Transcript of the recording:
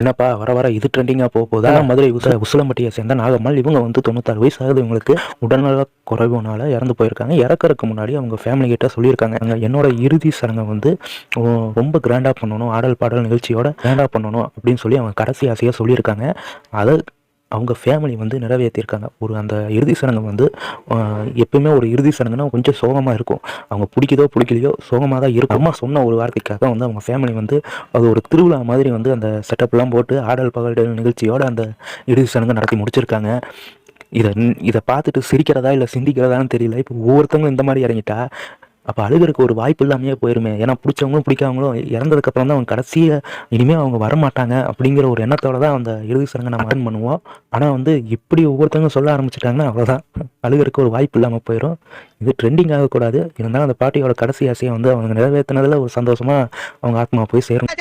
என்னப்பா வர வர இது ட்ரெண்டிங்காக போகுதா? மதுரை உசிலம்பட்டியை சேர்ந்த நாகம்மாள் இவங்க வந்து 96 வயசு ஆகுது. இவங்களுக்கு உடல்நல குறைவுனால இறந்து போயிருக்காங்க. இறக்கறதுக்கு முன்னாடி அவங்க ஃபேமிலி கிட்ட சொல்லியிருக்காங்க, என்னோட இறுதி சடங்கை வந்து ரொம்ப கிராண்டாக பண்ணணும், ஆடல் பாடல் நிகழ்ச்சியோட கிராண்டாக பண்ணணும் அப்படின்னு சொல்லி அவங்க கடைசி ஆசையாக சொல்லியிருக்காங்க. அதை அவங்க ஃபேமிலி வந்து நிறைவேற்றியிருக்காங்க. ஒரு அந்த இறுதி சடங்கு வந்து எப்பயுமே ஒரு இறுதி சடங்குனா கொஞ்சம் சோகமாக இருக்கும். அவங்க பிடிக்குதோ பிடிக்கலையோ சோகமாக தான் இருக்கும். அம்மா சொன்ன ஒரு வார்த்தைக்காக வந்து அவங்க ஃபேமிலி வந்து அது ஒரு திருவிழா மாதிரி வந்து அந்த செட்டப்லாம் போட்டு ஆடல் பாடல் நிகழ்ச்சியோட அந்த இறுதி சடங்கு நடத்தி முடிச்சிருக்காங்க. இதை பார்த்துட்டு சிரிக்கிறதா இல்லை சிந்திக்கிறதான்னு தெரியல. இப்போ ஒவ்வொருத்தவங்களும் இந்த மாதிரி இறங்கிட்டா அப்போ அழுகிறதுக்கு ஒரு வாய்ப்பு இல்லாமையே போயிருமே. ஏன்னா பிடிச்சவங்களும் பிடிக்காமங்களும் இறந்ததுக்கப்புறம் தான் அவங்க கடைசியாக இனிமேல் அவங்க வரமாட்டாங்க அப்படிங்கிற ஒரு எண்ணத்தோடு தான் அந்த இறுதி சடங்கை நம்ம அட்டன் பண்ணுவோம். ஆனால் வந்து இப்படி ஒவ்வொருத்தவங்க சொல்ல ஆரம்பிச்சிட்டாங்கன்னா அவ்வளோதான், அழுகிறதுக்கு ஒரு வாய்ப்பு இல்லாமல் போயிடும். இது ட்ரெண்டிங் ஆகக்கூடாது. இருந்தாலும் அந்த பாட்டியோட கடைசி ஆசையை வந்து அவங்க நிறைவேற்றினதில் ஒரு சந்தோஷமாக அவங்க ஆத்மா போய் சேரும்.